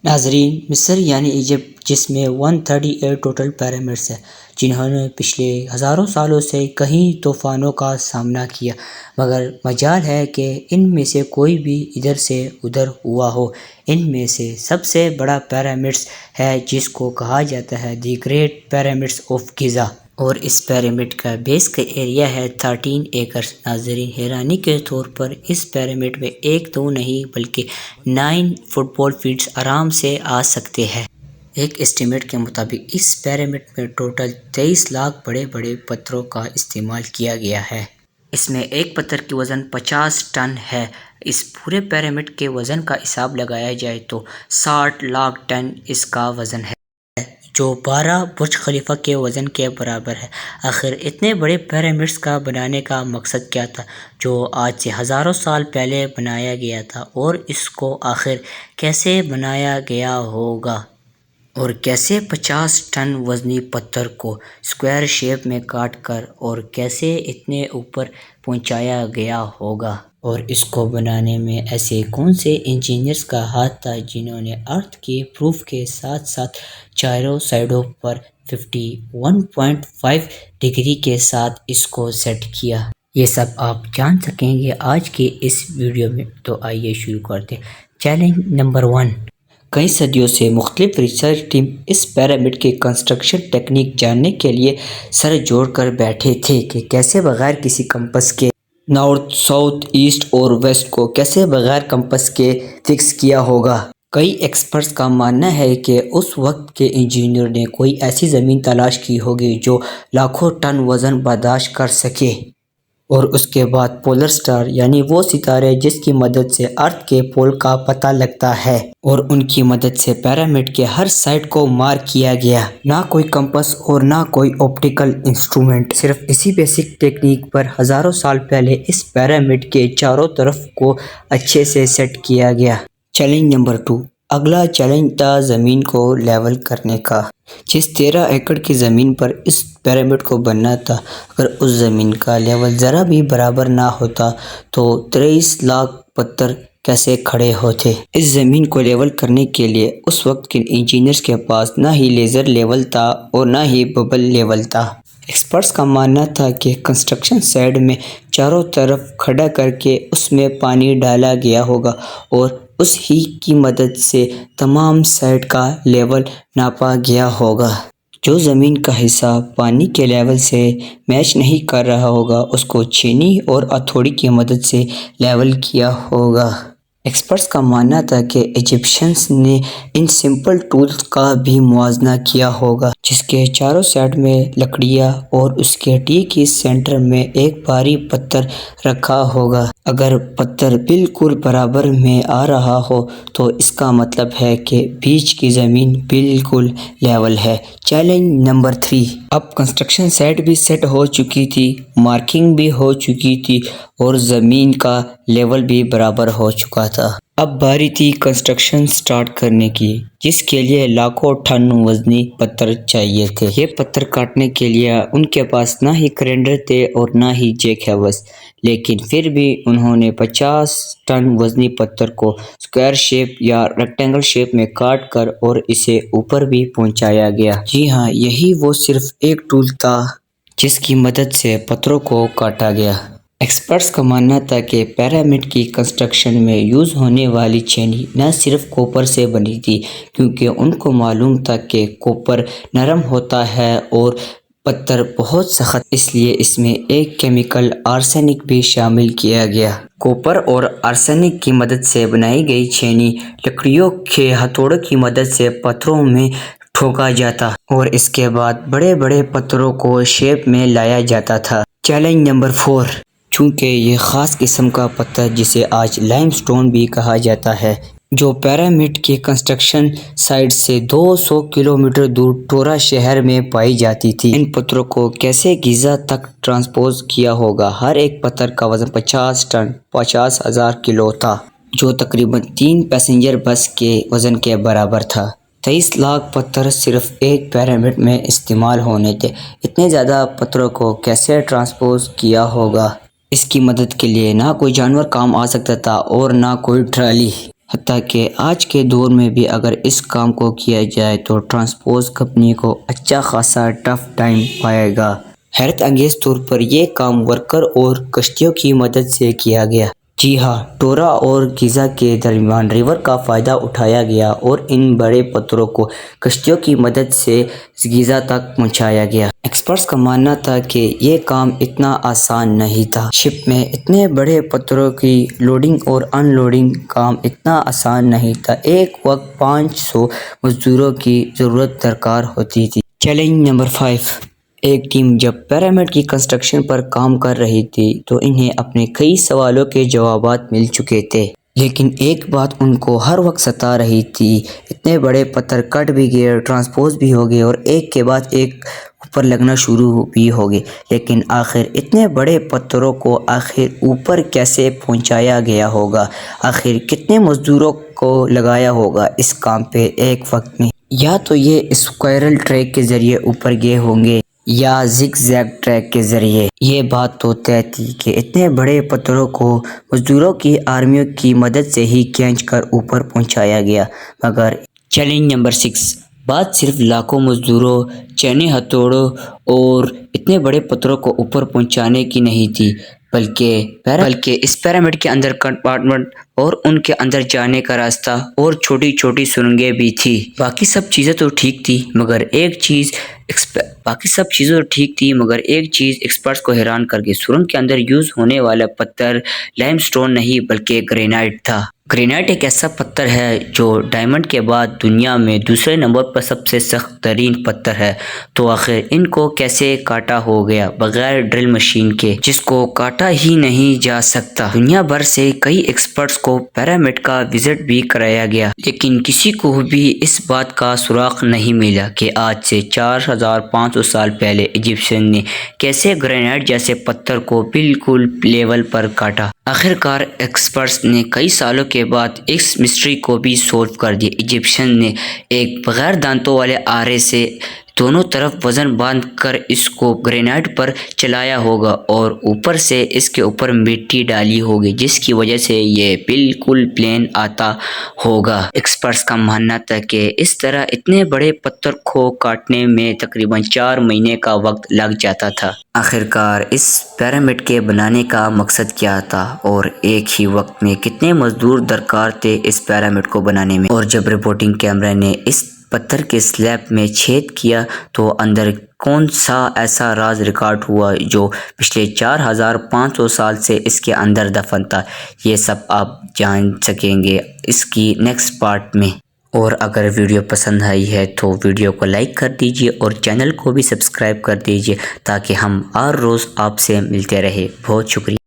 ناظرین، مصر یعنی ایجپٹ، جس میں 138 ٹوٹل پیرامڈز ہیں، جنہوں نے پچھلے ہزاروں سالوں سے کئی طوفانوں کا سامنا کیا، مگر مجال ہے کہ ان میں سے کوئی بھی ادھر سے ادھر ہوا ہو۔ ان میں سے سب سے بڑا پیرامڈز ہے جس کو کہا جاتا ہے دی گریٹ پیرامڈز آف گیزا، اور اس پیرامڈ کا بیس کا ایریا ہے 13 ایکڑز۔ ناظرین، حیرانی کے طور پر اس پیرامڈ میں ایک دو نہیں بلکہ 9 فٹ بال فیلڈز آرام سے آ سکتے ہیں۔ ایک اسٹیمیٹ کے مطابق اس پیرامڈ میں ٹوٹل 23 لاکھ بڑے بڑے پتھروں کا استعمال کیا گیا ہے۔ اس میں ایک پتھر کی وزن 50 ٹن ہے۔ اس پورے پیرامڈ کے وزن کا حساب لگایا جائے تو 60 لاکھ ٹن اس کا وزن ہے، جو 12 برج خلیفہ کے وزن کے برابر ہے۔ آخر اتنے بڑے پیرامڈز کا بنانے کا مقصد کیا تھا، جو آج سے ہزاروں سال پہلے بنایا گیا تھا، اور اس کو آخر کیسے بنایا گیا ہوگا، اور کیسے 50 ٹن وزنی پتھر کو اسکوائر شیپ میں کاٹ کر اور کیسے اتنے اوپر پہنچایا گیا ہوگا، اور اس کو بنانے میں ایسے کون سے انجینئرز کا ہاتھ تھا جنہوں نے ارتھ کی پروف کے ساتھ ساتھ چاروں سائڈوں پر 51.5 ڈگری کے ساتھ اس کو سیٹ کیا۔ یہ سب آپ جان سکیں گے آج کے اس ویڈیو میں، تو آئیے شروع کرتے ہیں۔ Challenge number 1۔ کئی صدیوں سے مختلف ریسرچ ٹیم اس پیرامڈ کی کنسٹرکشن ٹیکنیک جاننے کے لیے سر جوڑ کر بیٹھے تھے کہ کیسے بغیر کسی کمپس کے نارتھ، ساؤتھ، ایسٹ اور ویسٹ کو کیسے بغیر کمپس کے فکس کیا ہوگا۔ کئی ایکسپرٹس کا ماننا ہے کہ اس وقت کے انجینئر نے کوئی ایسی زمین تلاش کی ہوگی جو لاکھوں ٹن وزن برداشت کر سکے، اور اس کے بعد پولر سٹار یعنی وہ ستارے جس کی مدد سے ارتھ کے پول کا پتہ لگتا ہے، اور ان کی مدد سے پیرامڈ کے ہر سائڈ کو مارک کیا گیا۔ نہ کوئی کمپس اور نہ کوئی آپٹیکل انسٹرومنٹ، صرف اسی بیسک ٹیکنیک پر ہزاروں سال پہلے اس پیرامڈ کے چاروں طرف کو اچھے سے سیٹ کیا گیا۔ Challenge number 2۔ اگلا چیلنج تھا زمین کو لیول کرنے کا۔ جس 13 ایکڑ کی زمین پر اس پیرامڈ کو بننا تھا، اگر اس زمین کا لیول ذرا بھی برابر نہ ہوتا تو 23 لاکھ پتھر کیسے کھڑے ہوتے۔ اس زمین کو لیول کرنے کے لیے اس وقت کے انجینئرز کے پاس نہ ہی لیزر لیول تھا اور نہ ہی ببل لیول تھا۔ ایکسپرٹس کا ماننا تھا کہ کنسٹرکشن سائٹ میں چاروں طرف کھڑا کر کے اس میں پانی ڈالا گیا ہوگا، اور اس ہی کی مدد سے تمام سائٹ کا لیول ناپا گیا ہوگا۔ جو زمین کا حصہ پانی کے لیول سے میچ نہیں کر رہا ہوگا، اس کو چھینی اور ہتھوڑی کی مدد سے لیول کیا ہوگا۔ ایکسپرٹس کا ماننا تھا کہ ایجپشینز نے ان سمپل ٹولز کا بھی موازنہ کیا ہوگا، جس کے چاروں سائڈ میں لکڑیاں اور اس کے ٹی کے سینٹر میں ایک بھاری پتھر رکھا ہوگا۔ اگر پتھر بالکل برابر میں آ رہا ہو تو اس کا مطلب ہے کہ بیچ کی زمین بالکل لیول ہے۔ Challenge number 3۔ اب کنسٹرکشن سائٹ بھی سیٹ ہو چکی تھی، مارکنگ بھی ہو چکی تھی، اور زمین کا لیول بھی برابر ہو چکا تھا۔ اب باری تھی کنسٹرکشن سٹارٹ کرنے کی، جس کے لیے لاکھوں ٹن وزنی پتھر چاہیے تھے۔ یہ پتھر کاٹنے کے لیے ان کے پاس نہ ہی کرینڈر تھے اور نہ ہی جیک ہیوز، لیکن پھر بھی انہوں نے 50 ٹن وزنی پتھر کو اسکوائر شیپ یا ریکٹینگل شیپ میں کاٹ کر اور اسے اوپر بھی پہنچایا گیا۔ جی ہاں، یہی وہ صرف ایک ٹول تھا جس کی مدد سے پتھروں کو کاٹا گیا۔ ایکسپرٹس کا ماننا تھا کہ پیرامڈ کی کنسٹرکشن میں یوز ہونے والی چینی نہ صرف کوپر سے بنی تھی، کیونکہ ان کو معلوم تھا کہ کوپر نرم ہوتا ہے اور پتھر بہت سخت، اس لیے اس میں ایک کیمیکل آرسینک بھی شامل کیا گیا۔ کوپر اور آرسینک کی مدد سے بنائی گئی چینی لکڑیوں کے ہتھوڑوں کی مدد سے پتھروں میں ٹھوکا جاتا، اور اس کے بعد بڑے بڑے پتھروں کو شیپ میں لایا جاتا تھا۔ Challenge number 4۔ چونکہ یہ خاص قسم کا پتھر جسے آج لائم سٹون بھی کہا جاتا ہے، جو پیرامڈ کے کنسٹرکشن سائٹ سے 200 کلومیٹر دور ٹورا شہر میں پائی جاتی تھی، ان پتھروں کو کیسے گیزا تک ٹرانسپورٹ کیا ہوگا۔ ہر ایک پتھر کا وزن 50 ٹن 50,000 کلو تھا، جو تقریباً 3 پیسنجر بس کے وزن کے برابر تھا۔ 23 لاکھ پتھر صرف ایک پیرامڈ میں استعمال ہونے تھے۔ اتنے زیادہ پتھروں کو کیسے ٹرانسپورٹ کیا ہوگا؟ اس کی مدد کے لیے نہ کوئی جانور کام آ سکتا تھا اور نہ کوئی ٹرالی۔ حتیٰ کہ آج کے دور میں بھی اگر اس کام کو کیا جائے تو ٹرانسپورٹ کمپنی کو اچھا خاصا ٹف ٹائم پائے گا۔ حیرت انگیز طور پر یہ کام ورکر اور کشتیوں کی مدد سے کیا گیا۔ جی ہاں، ٹورا اور گیزا کے درمیان ریور کا فائدہ اٹھایا گیا اور ان بڑے پتھروں کو کشتیوں کی مدد سے گیزا تک پہنچایا گیا۔ ایکسپرٹس کا ماننا تھا کہ یہ کام اتنا آسان نہیں تھا۔ شپ میں اتنے بڑے پتھروں کی لوڈنگ اور ان لوڈنگ کام اتنا آسان نہیں تھا۔ ایک وقت 500 مزدوروں کی ضرورت درکار ہوتی تھی۔ Challenge number 5۔ ایک ٹیم جب پیرامڈ کی کنسٹرکشن پر کام کر رہی تھی تو انہیں اپنے کئی سوالوں کے جوابات مل چکے تھے، لیکن ایک بات ان کو ہر وقت ستا رہی تھی، اتنے بڑے پتھر کٹ بھی گئے، ٹرانسپوز بھی ہو گئے اور ایک کے بعد ایک اوپر لگنا شروع بھی ہو گئے، لیکن آخر اتنے بڑے پتھروں کو آخر اوپر کیسے پہنچایا گیا ہوگا؟ آخر کتنے مزدوروں کو لگایا ہوگا اس کام پہ ایک وقت میں؟ یا تو یہ اسپائرل ٹریک کے ذریعے اوپر گئے ہوں گے یا زگ زیگ ٹریک کے ذریعے۔ یہ بات تو طے تھی کہ اتنے بڑے پتھروں کو مزدوروں کی آرمیوں کی مدد سے ہی کھینچ کر اوپر پہنچایا گیا، مگر چیلنج نمبر 6۔ بات صرف لاکھوں مزدوروں، چینی ہتھوڑوں اور اتنے بڑے پتھروں کو اوپر پہنچانے کی نہیں تھی، بلکہ اس پیرامڈ کے اندر کمپارٹمنٹ اور ان کے اندر جانے کا راستہ اور چھوٹی چھوٹی سرنگیں بھی تھی۔ باقی سب چیزیں تو ٹھیک تھی مگر ایک چیز ایکسپرٹس کو حیران کر گئی۔ سرنگ کے اندر یوز ہونے والا پتھر لائم سٹون نہیں بلکہ گرینائٹ تھا۔ گرینائٹ ایک ایسا پتھر ہے جو ڈائمنڈ کے بعد دنیا میں دوسرے نمبر پر سب سے سخت ترین پتھر ہے، تو آخر ان کو کیسے کاٹا ہو گیا بغیر ڈرل مشین کے، جس کو کاٹا ہی نہیں جا سکتا؟ دنیا بھر سے کئی ایکسپرٹس کو پیرامڈ کا وزٹ بھی کرایا گیا، لیکن کسی کو بھی اس بات کا سراغ نہیں ملا کہ آج سے 4500 سال پہلے ایجپشین نے کیسے گرینائٹ جیسے پتھر کو بالکل لیول پر کاٹا۔ آخرکار ایکسپرٹس نے کئی سالوں کے بعد اس مسٹری کو بھی سولو کر دیا۔ ایجپشین نے ایک بغیر دانتوں والے آرے سے دونوں طرف وزن باندھ کر اس کو گرینائٹ پر چلایا ہوگا اور اوپر سے اس کے اوپر مٹی ڈالی ہوگی، جس کی وجہ سے یہ بالکل پلین آتا ہوگا۔ ایکسپرٹس کا ماننا تھا کہ اس طرح اتنے بڑے پتھر کو کاٹنے میں تقریباً 4 مہینے کا وقت لگ جاتا تھا۔ آخرکار اس پیرامڈ کے بنانے کا مقصد کیا تھا اور ایک ہی وقت میں کتنے مزدور درکار تھے اس پیرامڈ کو بنانے میں؟ اور جب رپورٹنگ کیمرے نے اس پتھر کے سلیب میں چھید کیا تو اندر کون سا ایسا راز ریکارڈ ہوا جو پچھلے 4500 سال سے اس کے اندر دفن تھا؟ یہ سب آپ جان سکیں گے اس کی نیکسٹ پارٹ میں۔ اور اگر ویڈیو پسند آئی ہے تو ویڈیو کو لائک کر دیجئے اور چینل کو بھی سبسکرائب کر دیجئے تاکہ ہم ہر روز آپ سے ملتے رہے۔ بہت شکریہ۔